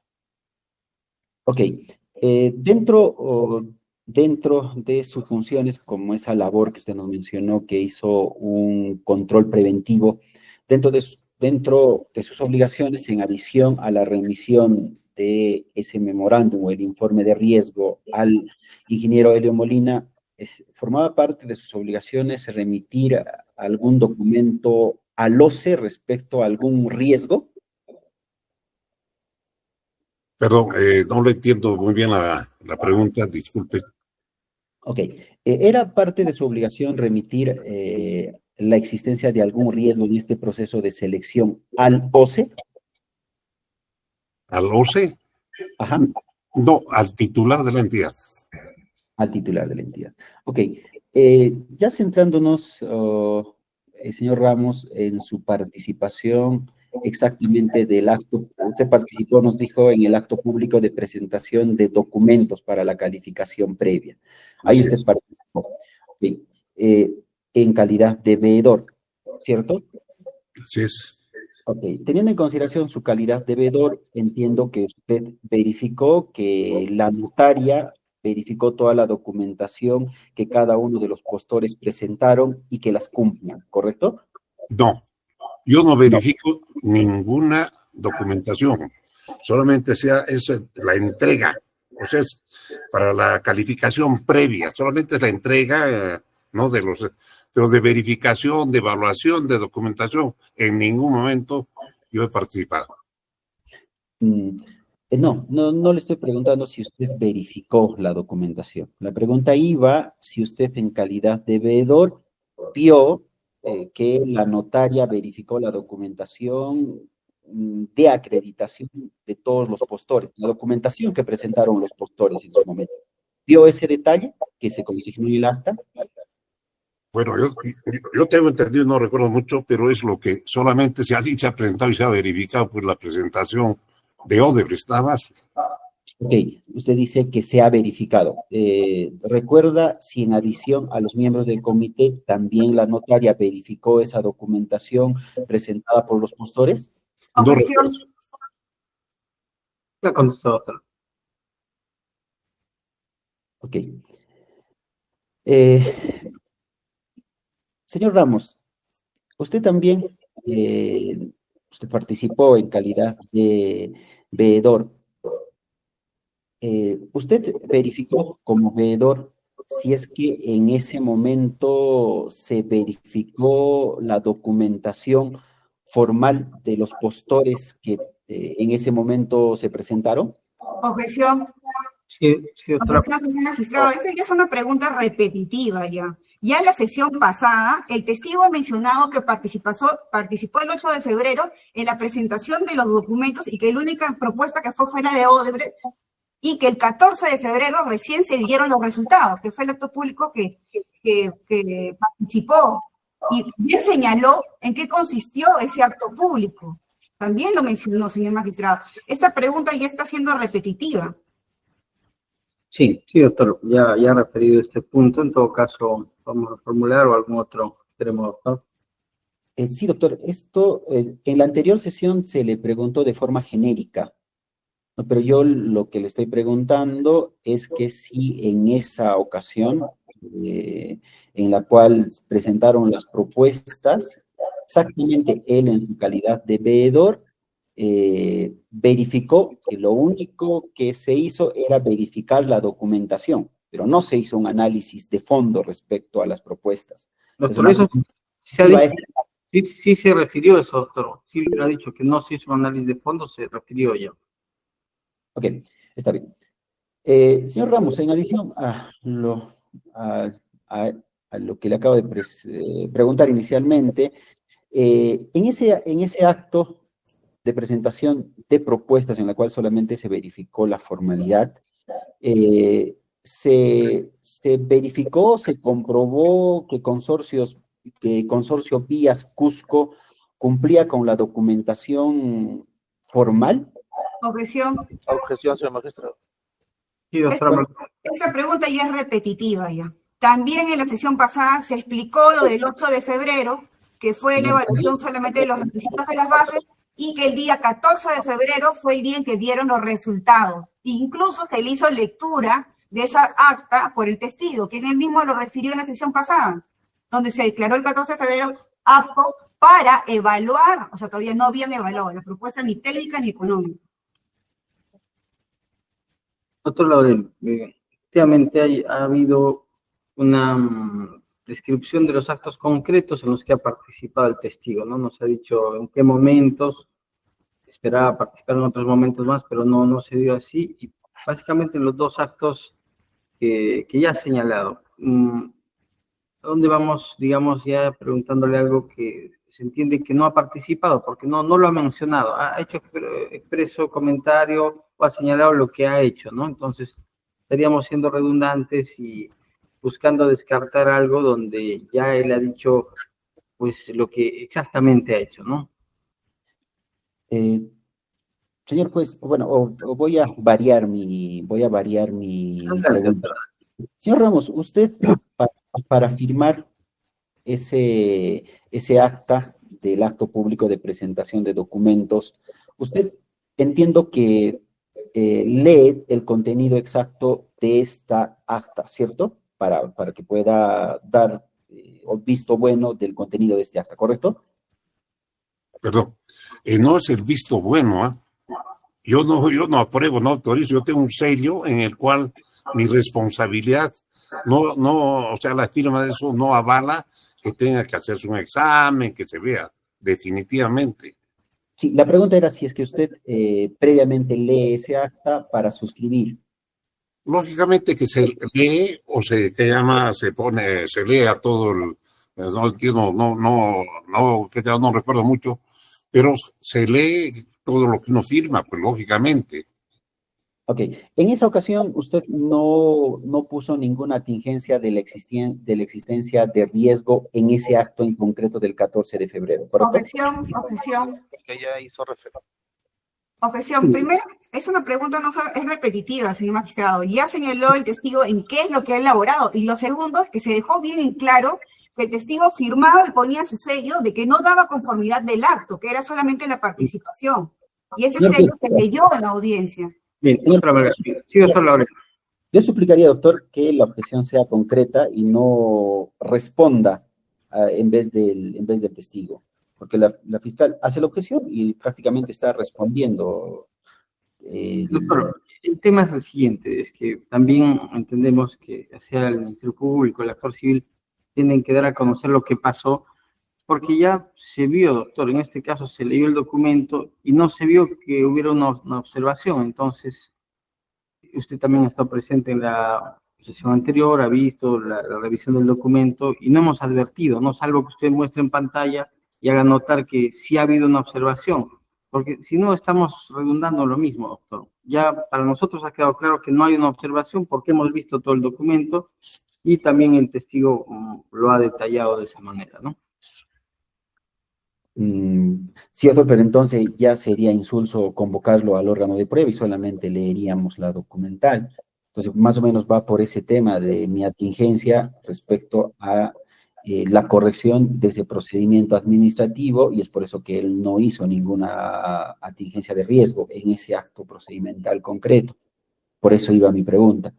Ok. Dentro de sus funciones, como esa labor que usted nos mencionó, que hizo un control preventivo, dentro de sus obligaciones, en adición a la remisión de ese memorándum o el informe de riesgo al ingeniero Helio Molina, formaba parte de sus obligaciones remitir algún documento al OCE respecto a algún riesgo. Perdón, no le entiendo muy bien la pregunta, disculpe. Ok. ¿Era parte de su obligación remitir la existencia de algún riesgo en este proceso de selección al OCE? ¿Al OCE? Ajá. No, al titular de la entidad. Al titular de la entidad. Ok. Ya centrándonos, señor Ramos, en su participación exactamente del acto, usted participó, nos dijo, en el acto público de presentación de documentos para la calificación previa. Ahí usted participó. Okay. En calidad de veedor, ¿cierto? Así es. Ok, teniendo en consideración su calidad de veedor, entiendo que usted verificó que la notaria verificó toda la documentación que cada uno de los postores presentaron y que las cumplan, ¿correcto? No, yo no verifico ninguna documentación, solamente es la entrega O sea, es para la calificación previa, solamente es la entrega, ¿no? Pero de verificación, de evaluación, de documentación, en ningún momento yo he participado. No le estoy preguntando si usted verificó la documentación. La pregunta iba si usted en calidad de veedor vio que la notaria verificó la documentación de acreditación de todos los postores, la documentación que presentaron los postores en su momento. ¿Vio ese detalle que se consignó en el acta? Bueno, yo tengo entendido, no recuerdo mucho, pero es lo que solamente se ha presentado y se ha verificado, pues la presentación de Odebrecht, nada más. Ok, usted dice que se ha verificado. ¿Recuerda si en adición a los miembros del comité también la notaria verificó esa documentación presentada por los postores? No Objeción. recuerdo. La contestó, doctor. Ok. Señor Ramos, usted también, usted participó en calidad de veedor. ¿Usted verificó como veedor si es que en ese momento se verificó la documentación formal de los postores que en ese momento se presentaron? Objeción. Sí, doctora. Objeción, señor magistrado. Esta ya es una pregunta repetitiva ya. Ya en la sesión pasada, el testigo ha mencionado que participó el 8 de febrero en la presentación de los documentos y que la única propuesta que fue la de Odebrecht y que el 14 de febrero recién se dieron los resultados, que fue el acto público que participó. Y bien señaló en qué consistió ese acto público. También lo mencionó, señor magistrado. Esta pregunta ya está siendo repetitiva. Sí, doctor, ya ha referido este punto. En todo caso, vamos a formular o algún otro extremo, doctor. Sí, doctor. Esto, en la anterior sesión se le preguntó de forma genérica, ¿no? Pero yo lo que le estoy preguntando es que si en esa ocasión, en la cual presentaron las propuestas, exactamente él en su calidad de veedor, verificó que lo único que se hizo era verificar la documentación, pero no se hizo un análisis de fondo respecto a las propuestas. Doctor, eso se ha dicho, sí se refirió eso, doctor. Sí le ha dicho que no se hizo un análisis de fondo, se refirió ya. Ok, está bien. Señor Ramos, en adición a lo que le acabo de preguntar inicialmente, en ese acto de presentación de propuestas en la cual solamente se verificó la formalidad, se verificó, se comprobó que Consorcio Vías Cusco cumplía con la documentación formal. Objeción. Objeción, señor magistrado. Sí, doctora. Esta pregunta ya es repetitiva ya. También en la sesión pasada se explicó lo del 8 de febrero, que fue la evaluación solamente de los requisitos de las bases, y que el día 14 de febrero fue el día en que dieron los resultados. Incluso se le hizo lectura de esa acta por el testigo, que él mismo lo refirió en la sesión pasada, donde se declaró el 14 de febrero apto para evaluar, o sea, todavía no habían evaluado la propuesta ni técnica ni económica. Doctor Laurel, efectivamente ha habido una descripción de los actos concretos en los que ha participado el testigo, ¿no? Nos ha dicho en qué momentos, esperaba participar en otros momentos más, pero no se dio así, y básicamente en los dos actos que ya ha señalado. ¿Dónde vamos, digamos, ya preguntándole algo que se entiende que no ha participado, porque no lo ha mencionado, ha hecho expreso comentario o ha señalado lo que ha hecho, ¿no? Entonces, estaríamos siendo redundantes y buscando descartar algo donde ya él ha dicho, pues, lo que exactamente ha hecho, ¿no? Señor juez, bueno, voy a variar mi pregunta. Señor Ramos, usted para firmar ese acta del acto público de presentación de documentos, usted entiendo que lee el contenido exacto de esta acta, ¿cierto? Para que pueda dar visto bueno del contenido de este acta, ¿correcto? Perdón, no es el visto bueno, Yo no apruebo, no autorizo. Yo tengo un sello en el cual mi responsabilidad, o sea, la firma de eso no avala que tenga que hacerse un examen, que se vea definitivamente. Sí, la pregunta era si es que usted previamente lee ese acta para suscribir. Lógicamente que se lee o se lee a todo el, no entiendo, que ya no recuerdo mucho, pero se lee todo lo que uno firma, pues lógicamente. Ok, en esa ocasión usted no puso ninguna tingencia de la existencia de riesgo en ese acto en concreto del 14 de febrero, ¿correcto? Objeción. Que ya hizo referencia. Objeción. Primero, es una pregunta, es repetitiva, señor magistrado. Ya señaló el testigo en qué es lo que ha elaborado. Y lo segundo es que se dejó bien en claro que el testigo firmaba y ponía su sello de que no daba conformidad del acto, que era solamente la participación. Y ese sello se leyó en la audiencia. Bien, doctora Vargas. Sí, doctor Laureano. Yo suplicaría, doctor, que la objeción sea concreta y no responda en vez del testigo, porque la fiscal hace la objeción y prácticamente está respondiendo. Doctor, el tema es el siguiente, es que también entendemos que sea el Ministerio Público, el actor civil, tienen que dar a conocer lo que pasó, porque ya se vio, doctor, en este caso se leyó el documento y no se vio que hubiera una observación. Entonces, usted también está presente en la sesión anterior, ha visto la revisión del documento y no hemos advertido, ¿no? Salvo que usted muestre en pantalla y haga notar que sí ha habido una observación, porque si no estamos redundando en lo mismo, doctor. Ya para nosotros ha quedado claro que no hay una observación porque hemos visto todo el documento y también el testigo lo ha detallado de esa manera, ¿no? Sí, doctor, pero entonces ya sería insulso convocarlo al órgano de prueba y solamente leeríamos la documental. Entonces, más o menos va por ese tema de mi atingencia respecto a la corrección de ese procedimiento administrativo, y es por eso que él no hizo ninguna atingencia de riesgo en ese acto procedimental concreto. Por eso iba mi pregunta.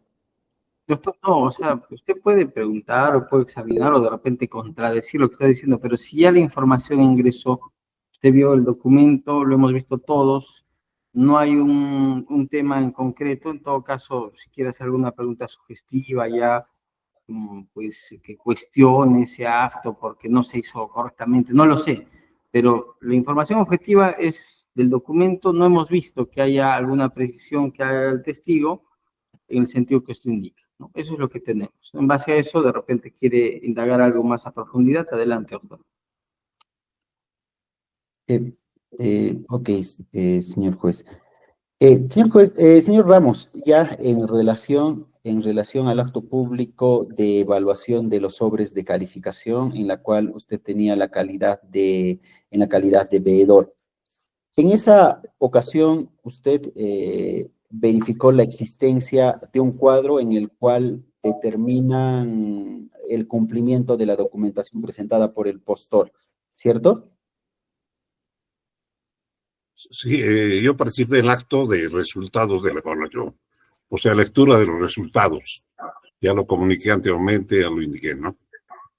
Doctor, no, o sea, usted puede preguntar o puede examinar o de repente contradecir lo que está diciendo, pero si ya la información ingresó, usted vio el documento, lo hemos visto todos, no hay un tema en concreto. En todo caso, si quiere hacer alguna pregunta sugestiva ya, pues que cuestione ese acto porque no se hizo correctamente, no lo sé, pero la información objetiva es del documento. No hemos visto que haya alguna precisión que haga el testigo en el sentido que usted indica, ¿no? Eso es lo que tenemos. En base a eso, de repente quiere indagar algo más a profundidad, adelante, doctor. Ok, señor juez. Señor Ramos, ya en relación al acto público de evaluación de los sobres de calificación en la cual usted tenía en la calidad de veedor. En esa ocasión, usted verificó la existencia de un cuadro en el cual determinan el cumplimiento de la documentación presentada por el postor, ¿cierto? Sí, yo participé en el acto de resultados de la evaluación, o sea, lectura de los resultados. Ya lo comuniqué anteriormente, ya lo indiqué, ¿no?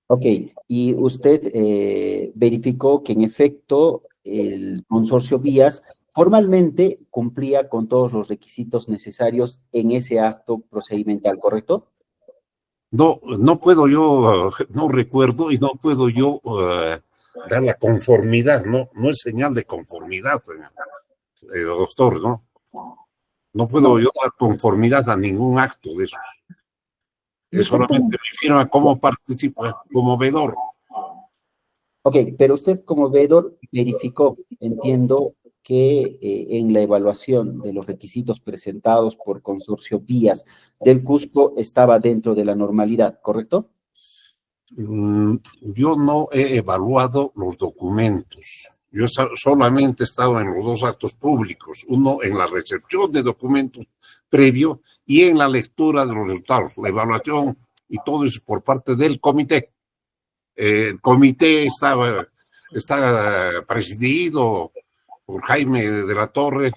Ok, y usted verificó que en efecto el consorcio Vías formalmente cumplía con todos los requisitos necesarios en ese acto procedimental, ¿correcto? No puedo yo, no recuerdo y no puedo yo dar la conformidad, no es señal de conformidad, doctor, ¿no? No puedo yo dar conformidad a ningún acto de esos. Es solamente mi firma como participa, como veedor. Ok, pero usted como veedor verificó, entiendo, que en la evaluación de los requisitos presentados por Consorcio Vías del Cusco estaba dentro de la normalidad, ¿correcto? Yo no he evaluado los documentos. Yo solamente he estado en los dos actos públicos, uno en la recepción de documentos previo y en la lectura de los resultados, la evaluación y todo eso por parte del comité. El comité está presidido por Jaime de la Torre,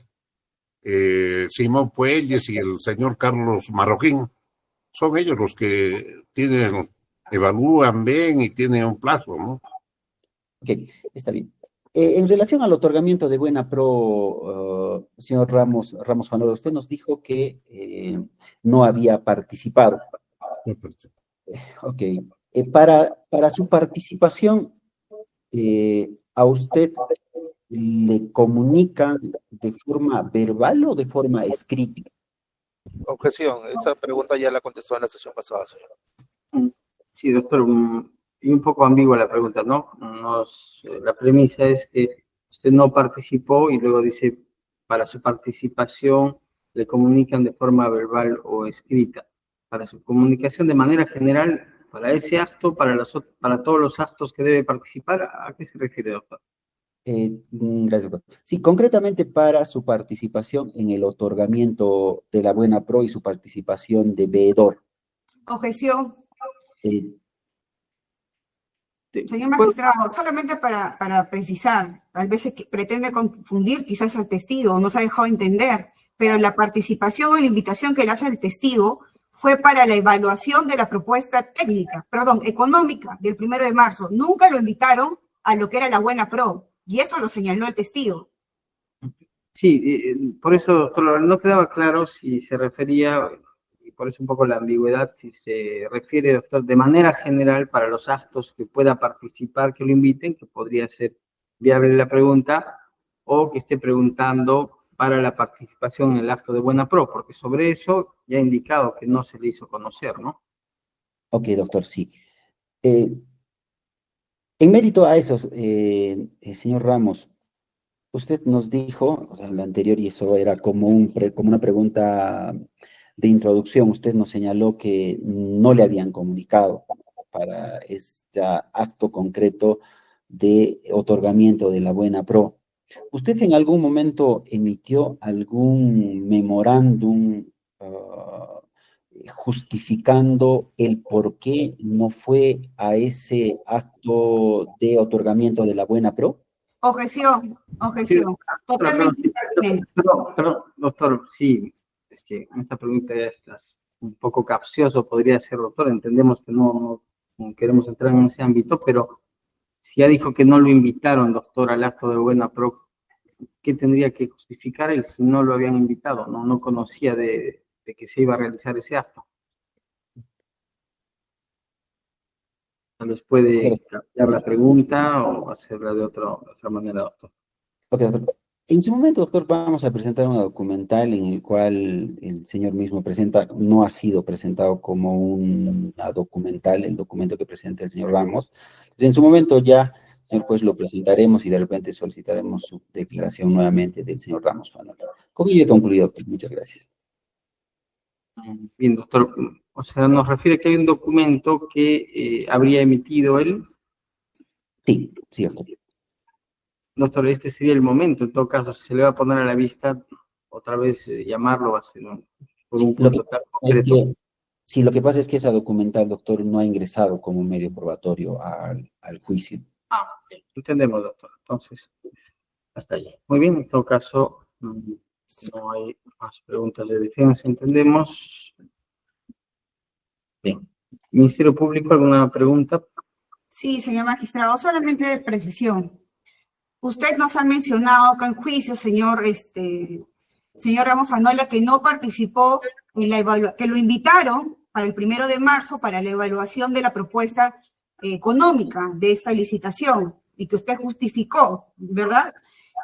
Simón Puelles y el señor Carlos Marroquín. Son ellos los que evalúan, ven y tienen un plazo, ¿no? Ok, está bien. En relación al otorgamiento de Buena Pro, señor Ramos Fanola, usted nos dijo que no había participado. Ok. Para su participación, ¿a usted le comunican de forma verbal o de forma escrita? Objeción, esa pregunta ya la contestó en la sesión pasada, señor. Sí, doctor, y un poco ambigua la pregunta, ¿no? La premisa es que usted no participó y luego dice, para su participación le comunican de forma verbal o escrita. Para su comunicación de manera general, para ese acto, para todos los actos que debe participar, ¿a qué se refiere, doctor? Gracias, doctor. Sí, concretamente para su participación en el otorgamiento de la Buena Pro y su participación de veedor. Objeción. Señor Pues, magistrado, solamente para precisar, tal vez se pretende confundir quizás al testigo, no se ha dejado entender, pero la participación o la invitación que le hace el testigo fue para la evaluación de la propuesta económica del 1 de marzo. Nunca lo invitaron a lo que era la Buena Pro, y eso lo señaló el testigo. Sí, por eso, doctor, no quedaba claro si se refería, y por eso un poco la ambigüedad, si se refiere, doctor, de manera general para los actos que pueda participar, que lo inviten, que podría ser viable la pregunta, o que esté preguntando para la participación en el acto de Buena Pro, porque sobre eso ya ha indicado que no se le hizo conocer, ¿no? Ok, doctor, sí. En mérito a eso, señor Ramos, usted nos dijo, o sea, la anterior, y eso era como una pregunta de introducción, usted nos señaló que no le habían comunicado para este acto concreto de otorgamiento de la Buena Pro. ¿Usted en algún momento emitió algún memorándum justificando el por qué no fue a ese acto de otorgamiento de la Buena Pro? Objeción. Sí, Totalmente. perdón, doctor, sí, es que en esta pregunta ya estás un poco capcioso, podría ser, doctor, entendemos que no queremos entrar en ese ámbito, pero si ya dijo que no lo invitaron, doctor, al acto de Buena Pro, ¿qué tendría que justificar él si no lo habían invitado? No conocía de que se iba a realizar ese acto. Tal vez puede cambiar la pregunta o hacerla de otra manera, doctor. Ok, doctor. En su momento, doctor, vamos a presentar una documental en el cual el señor mismo presenta, no ha sido presentado como una documental, el documento que presenta el señor Ramos. Entonces, en su momento ya, señor juez, lo presentaremos y de repente solicitaremos su declaración nuevamente del señor Ramos Fanola. Con ello he concluido, doctor. Muchas gracias. Bien, doctor. O sea, nos refiere que hay un documento que habría emitido él. Sí, sí, doctor. Doctor, este sería el momento, en todo caso, si se le va a poner a la vista, otra vez llamarlo, va a ser por un punto tan concreto. Sí, lo que pasa es que esa documental, doctor, no ha ingresado como medio probatorio al juicio. Entendemos, doctor. Entonces, hasta allí. Muy bien, en todo caso, no hay más preguntas de defensa, entendemos. Bien. Ministerio Público, ¿alguna pregunta? Sí, señor magistrado, solamente de precisión. Usted nos ha mencionado acá en juicio, señor Ramos Fanola, que no participó en la que lo invitaron para el 1 de marzo para la evaluación de la propuesta económica de esta licitación y que usted justificó, ¿verdad?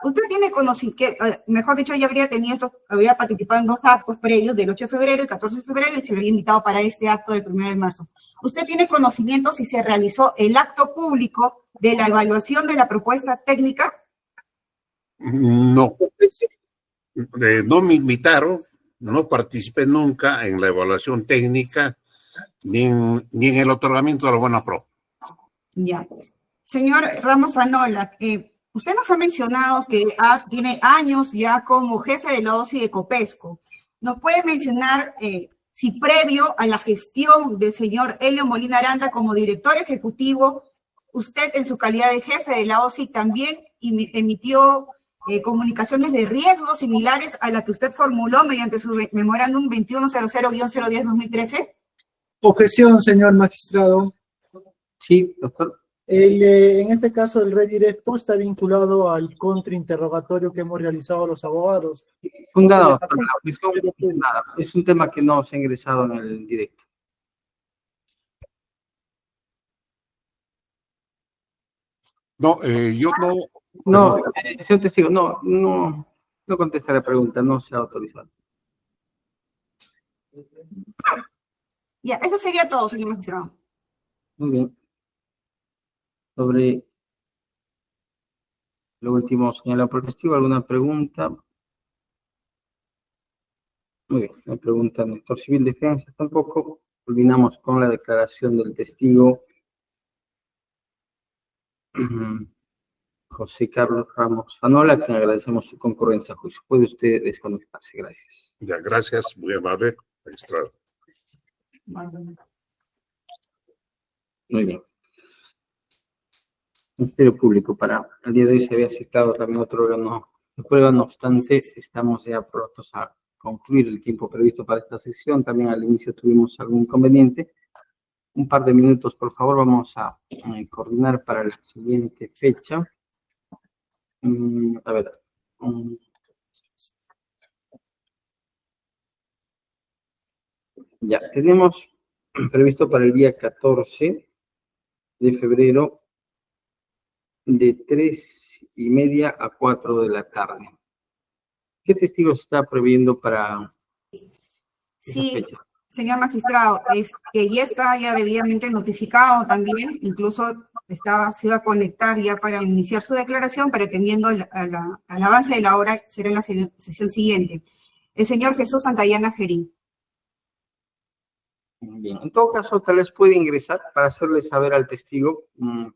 Usted tiene conocimiento, mejor dicho, ya había participado en 2 actos previos del 8 de febrero y 14 de febrero y se le había invitado para este acto del 1 de marzo. ¿Usted tiene conocimiento si se realizó el acto público de la evaluación de la propuesta técnica? No. No me invitaron, no participé nunca en la evaluación técnica ni en el otorgamiento de la Buena Pro. Ya. Señor Ramos Fanola, usted nos ha mencionado que tiene años ya como jefe de la OSI de Copesco. ¿Nos puede mencionar si previo a la gestión del señor Helio Molina Aranda como director ejecutivo, usted en su calidad de jefe de la OSI también emitió comunicaciones de riesgo similares a la que usted formuló mediante su memorándum 2100-010-2013? Objeción, señor magistrado. Sí, doctor. En este caso, el redirecto está vinculado al contrainterrogatorio que hemos realizado los abogados. Fundado, O sea, doctor, la cuestión fundada. Es un tema que no se ha ingresado en el directo. No, yo no. No, señor testigo, no contesta la pregunta, no se ha autorizado. Ya, eso sería todo, señor magistrado. Muy bien. Sobre lo último señalado por el testigo, ¿alguna pregunta? Muy bien, no pregunta el doctor civil defensa tampoco. Culminamos con la declaración del testigo José Carlos Ramos Fanola, a quien agradecemos su concurrencia a juicio. Puede usted desconectarse, gracias. Ya, gracias, muy amable, magistrado. Muy bien. Ministerio Público, para el día de hoy se había citado también otro órgano de prueba, no obstante, estamos ya prontos a concluir el tiempo previsto para esta sesión. También al inicio tuvimos algún inconveniente. Un par de minutos, por favor, vamos a coordinar para la siguiente fecha. A ver. Ya, tenemos previsto para el día 14 de febrero de 3:30 a 4 de la tarde. ¿Qué testigos está previendo para Sí, esa fecha? señor magistrado, es que ya está ya debidamente notificado también, incluso se iba a conectar ya para iniciar su declaración, pero atendiendo al avance de la hora, será en la sesión siguiente. El señor Jesús Santayana Gerín. Bien, en todo caso, tal vez puede ingresar para hacerle saber al testigo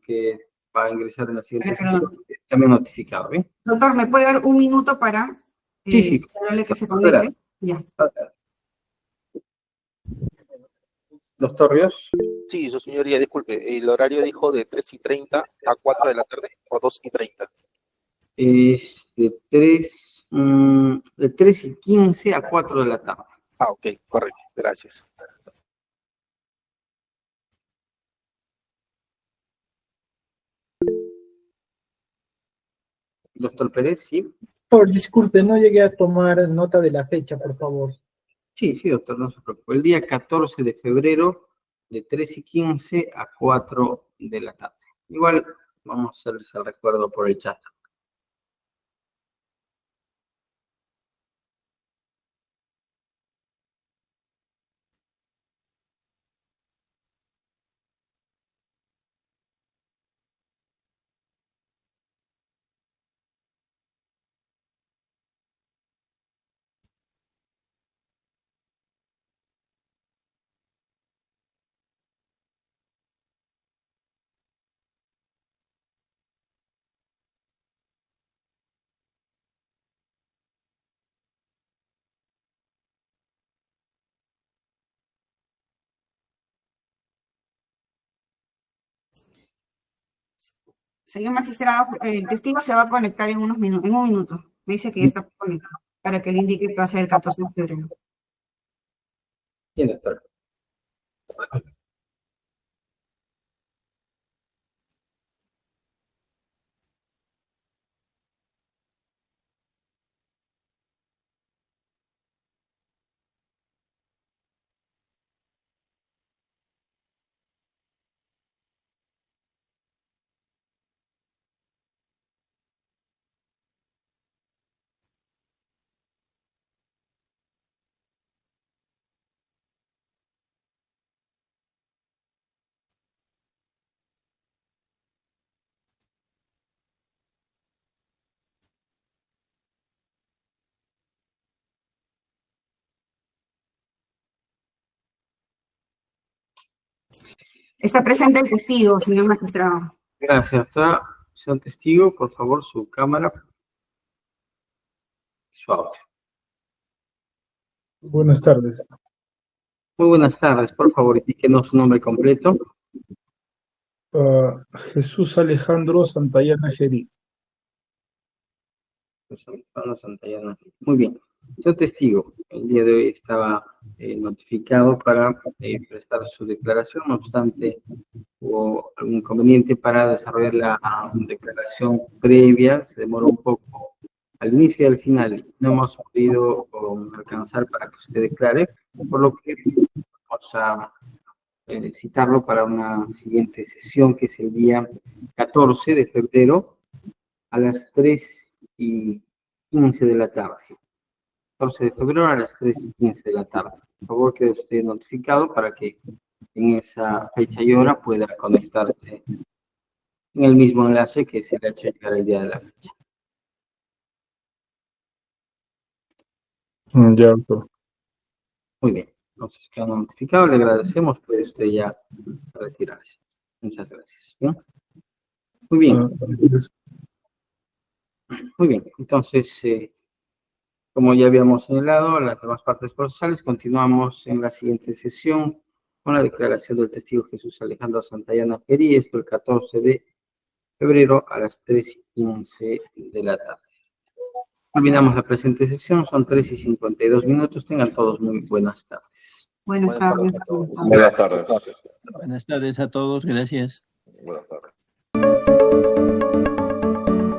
que va a ingresar en la siguiente sesión, también notificado, ¿bien? Doctor, ¿me puede dar un minuto para Sí. darle que se conecte? Ya. Doctor Ríos. Sí, su señoría, disculpe, el horario dijo de 3:30 a 4 de la tarde o 2:30. Es de 3:15 a 4 de la tarde. Ah, ok, correcto, gracias. Doctor Pérez, sí. Disculpe, no llegué a tomar nota de la fecha, por favor. Sí, doctor, no se preocupe. El día 14 de febrero, de 3:15 a 4 de la tarde. Igual vamos a hacerles el recuerdo por el chat. Señor magistrado, el testigo se va a conectar en un minuto. Me dice que ya está conectado, para que le indique que va a ser el 14 de febrero. Bien, doctor. Está presente el testigo, señor magistrado. Gracias, doctora. Señor testigo, por favor, su cámara y su audio. Buenas tardes. Muy buenas tardes. Por favor, indíquenos su nombre completo. Jesús Alejandro Santayana Gerí. Muy bien. Este testigo el día de hoy estaba notificado para prestar su declaración, no obstante, hubo algún inconveniente para desarrollar la declaración previa, se demoró un poco al inicio y al final, no hemos podido alcanzar para que usted declare, por lo que vamos a citarlo para una siguiente sesión, que es el día 14 de febrero a las 3:15 de la tarde. 14 de febrero a las 3:15 de la tarde. Por favor, quede usted notificado para que en esa fecha y hora pueda conectarse en el mismo enlace que se le ha hecho llegar el día de la fecha. Ya, doctor. Muy bien. Entonces, queda notificado, le agradecemos, puede usted ya retirarse. Muchas gracias. ¿Bien? Muy bien. Muy bien. Entonces, como ya habíamos señalado, las demás partes procesales, continuamos en la siguiente sesión con la declaración del testigo Jesús Alejandro Santayana Peri, esto el 14 de febrero a las 3:15 de la tarde. Terminamos la presente sesión, son 3:52 minutos. Tengan todos muy buenas tardes. Buenas tardes. Buenas tardes. Buenas tardes a todos, gracias. Buenas tardes.